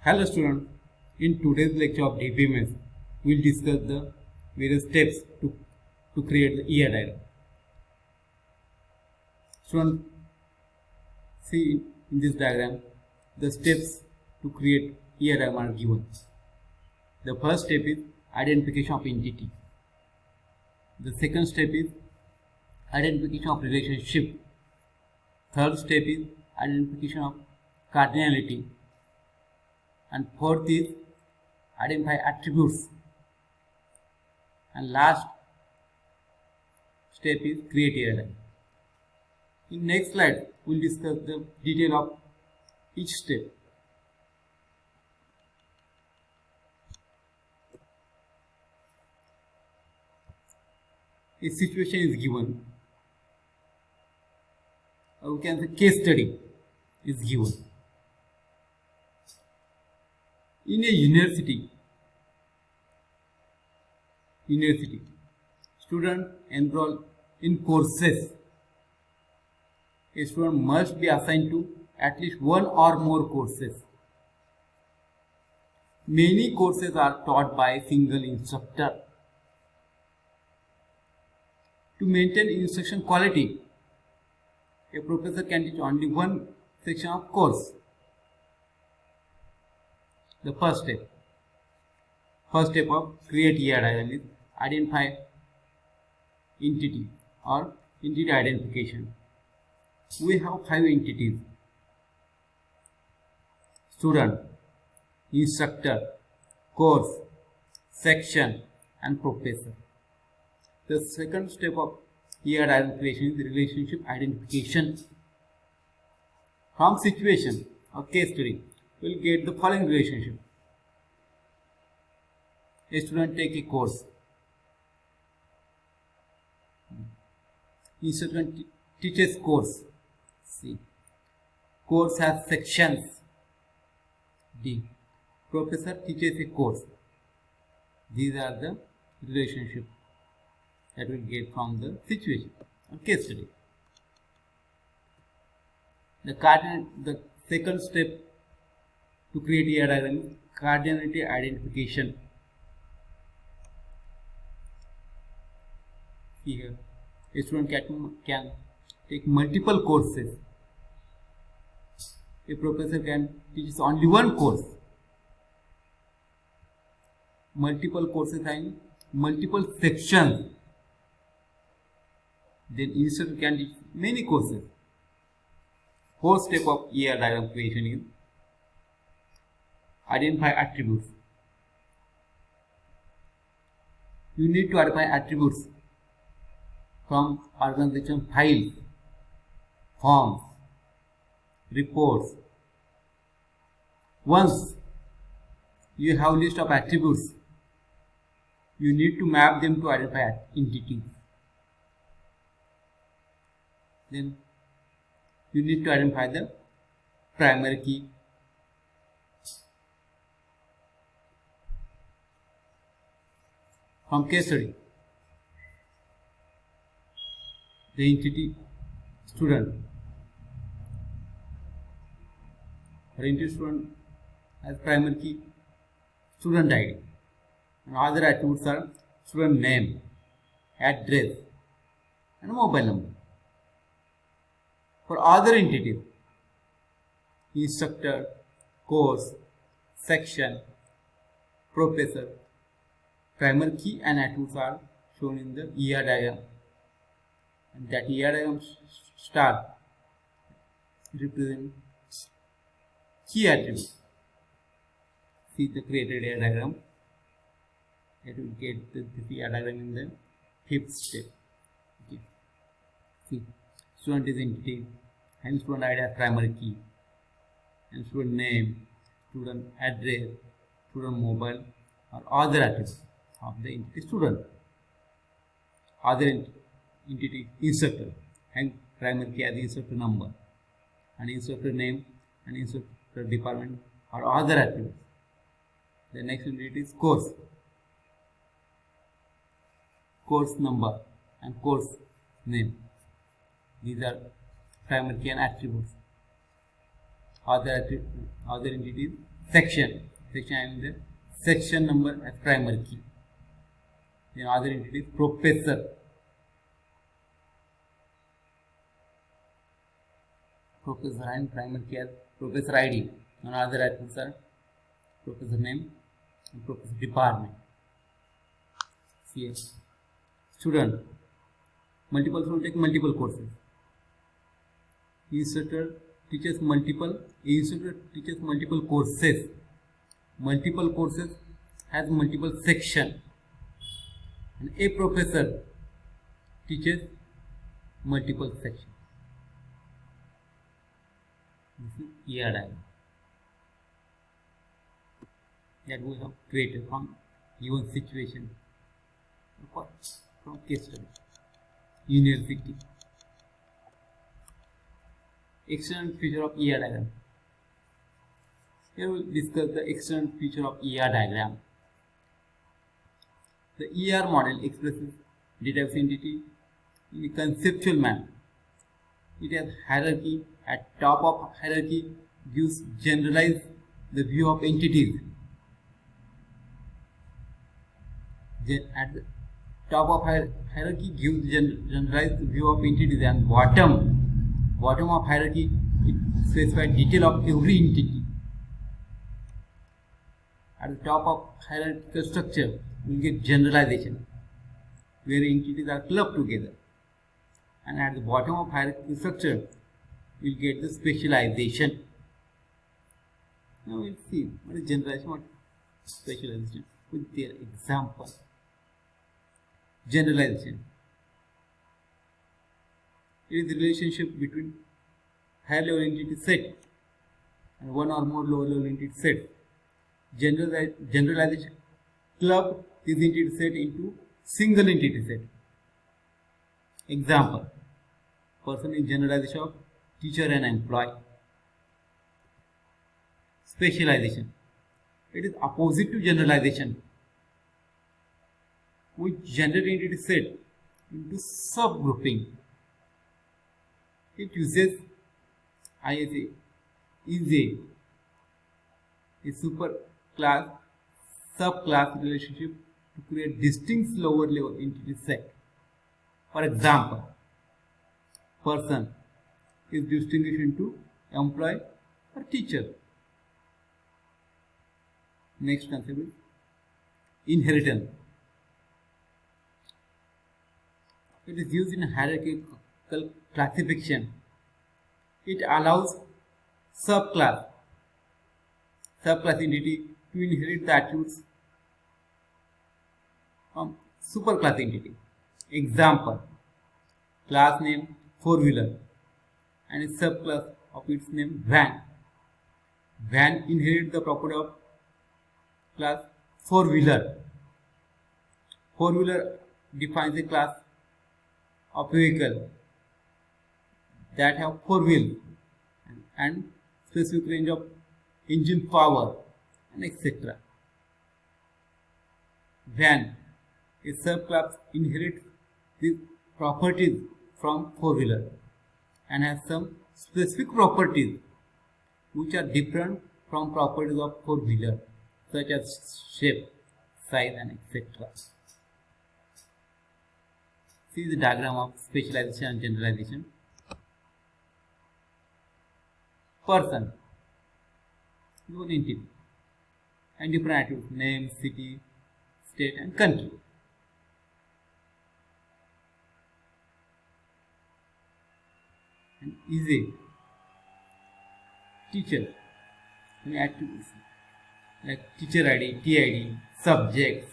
Hello students, in today's lecture of DBMS, we will discuss the various steps to create the ER diagram. Students, see in this diagram, the steps to create ER diagram are given. The first step is identification of entity. The second step is identification of relationship. Third step is identification of cardinality. And fourth is identify attributes. And last step is create ER diagram. In next slide, we will discuss the detail of each step. A situation is given. Or we can say case study is given. In a university, student enroll in courses. A student must be assigned to at least one or more courses. Many courses are taught by a single instructor. To maintain instruction quality, a professor can teach only one section of course. The first step of create ER diagram is identify entity or entity identification. We have 5 entities: student, instructor, course, section and professor. The second step of ER identification is relationship identification. From situation or case study, we will get the following relationship. A student take a course. Instructor teaches course. C. Course has sections. D. Professor teaches a course. These are the relationships that we get from the situation or case study. The second step to create ER diagram is cardinality identification. Here, a student can take multiple courses. A professor can teach only one course. Multiple courses and multiple sections. Then instructor can teach many courses. Fourth step of ER diagram creation is identify attributes. You need to identify attributes from organization files, forms, reports. Once you have list of attributes, you need to map them to identify entities. Then you need to identify the primary key. From case study, the entity student. For entity student has primary key student ID. And other attributes are student name, address and mobile number. For other entities, instructor, course, section, professor, primary key and attributes are shown in the ER diagram. And that ER diagram star represents key attributes. See the created ER diagram. It will get the ER diagram in the 5th step. Okay. See, student is entity, and student ID as primary key, and student name, student address, student mobile, or other attributes of the entity student. Other entity instructor, and primary key as instructor number, and instructor name, and instructor department, or other attributes. The next entity is course. Course number and course name. These are primary key and attributes. Other entities section. Section having the section number as primary key. Then other entity is professor. Professor and primary key as professor ID. And other items are professor name and professor department. See, student. Multiple students take multiple courses. Instructor teaches multiple courses. Multiple courses has multiple section. And a professor teaches multiple sections. This is ER diagram that we have created from given situation from case study. University. External feature of ER diagram. Here we will discuss the external feature of ER diagram. The ER model expresses database entity in a conceptual manner. It has hierarchy. At top of hierarchy gives generalize the view of entities. At the top of hierarchy gives generalize the view of entities, and bottom of hierarchy it specifies detail of every entity. At the top of hierarchical structure we get generalization where entities are clubbed together, and at the bottom of hierarchical structure we will get the specialization. Now we will see what is generalization, what is specialization with their example. Generalization. It is the relationship between higher level entity set and one or more lower level entity set. Generalization club this entity set into single entity set. Example: person is generalization of teacher and employee. Specialization. It is opposite to generalization. We generate entity set into subgrouping. It uses ISA is a superclass subclass relationship to create distinct lower level entity set. For example, person is distinguished into employee or teacher. Next concept is inheritance. It is used in hierarchical classification. It allows subclass entity to inherit the attributes from superclass entity. Example: class name 4-wheeler and a subclass of its name van. Van inherits the property of class 4-wheeler. 4-wheeler defines a class of vehicle that have 4 wheels and specific range of engine power and etc. Van, a subclass, inherits these properties from 4-wheeler and has some specific properties which are different from properties of 4-wheeler, such as shape, size and etc. See the diagram of specialization and generalization. Person is one entity and different attributes: name, city, state and country. And is a teacher and attributes like teacher ID, TID, subjects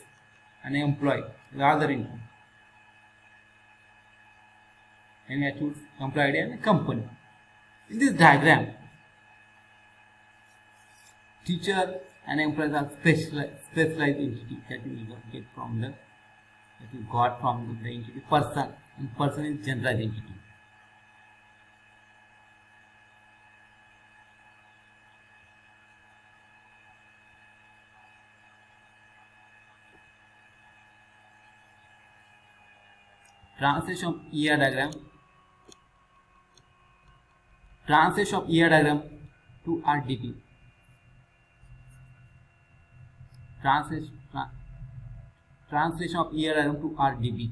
and employee, the other entity. And attributes employee ID and a company. In this diagram, teacher and employees are specialized entity that you will get from the entity person, and person is generalized entity. Translation of ER diagram. Translation of ER diagram to RDP. translation of ER to RDB.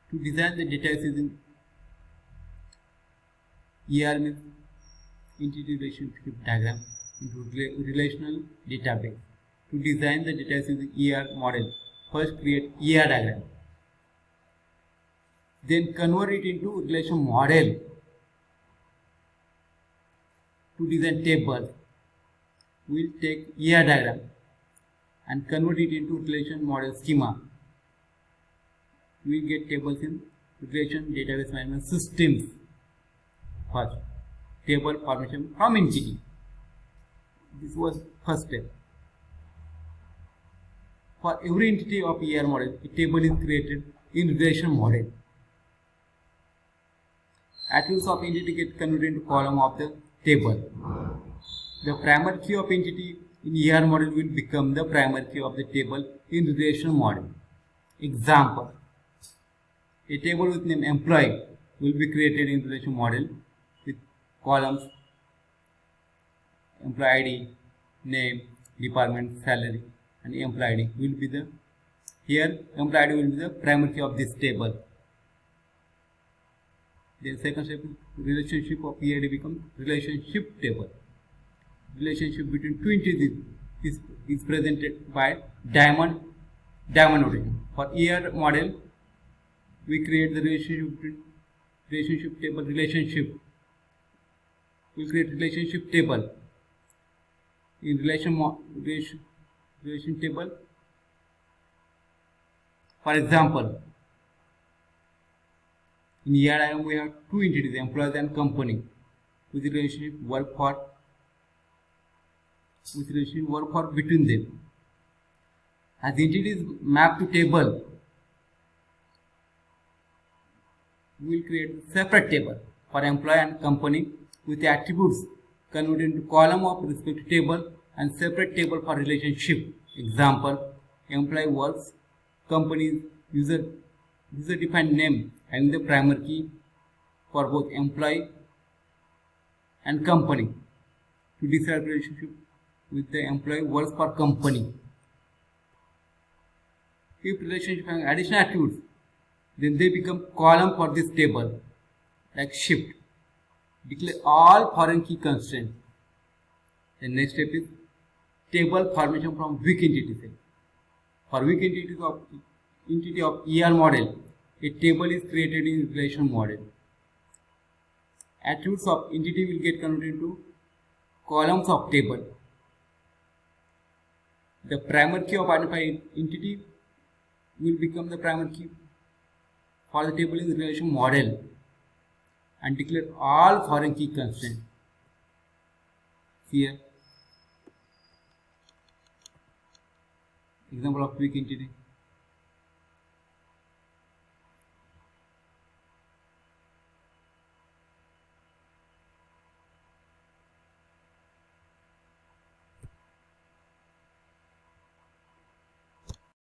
To design the data using ER means entity relationship diagram into relational database. To design the data using ER model, first create ER diagram. Then convert it into relation model. To design table, we'll take ER diagram and convert it into relation model schema. We get tables in relation database management systems. First, table formation from entity. This was first step. For every entity of ER model, a table is created in relation model. Attributes of entity get converted into column of the table. The primary key of entity in ER model will become the primary key of the table in relation model. Example: a table with name employee will be created in relation model with columns employee ID, name, department, salary, and employee ID will be the employee ID will be the primary key of this table. The second step is relationship of EID becomes relationship table. Relationship between two entities is presented by diamond notation. For ER model, we create the relationship table. We create relationship table in relation table. For example, in ER we have two entities, employees and company, with relationship work for between them. As the entity is mapped to table, we will create a separate table for employee and company with the attributes converted into column of respective table and separate table for relationship. Example: employee works, company user defined name having the primary key for both employee and company. To describe relationship with the employee works for company. If relationship having additional attributes, then they become column for this table, like shift. Declare all foreign key constraints. The next step is table formation from weak entity set. For weak entity of ER model, a table is created in relation model. Attributes of entity will get converted into columns of table. The primary key of identified entity will become the primary key for the table in relation model and declare all foreign key constraints. Here, example of weak entity.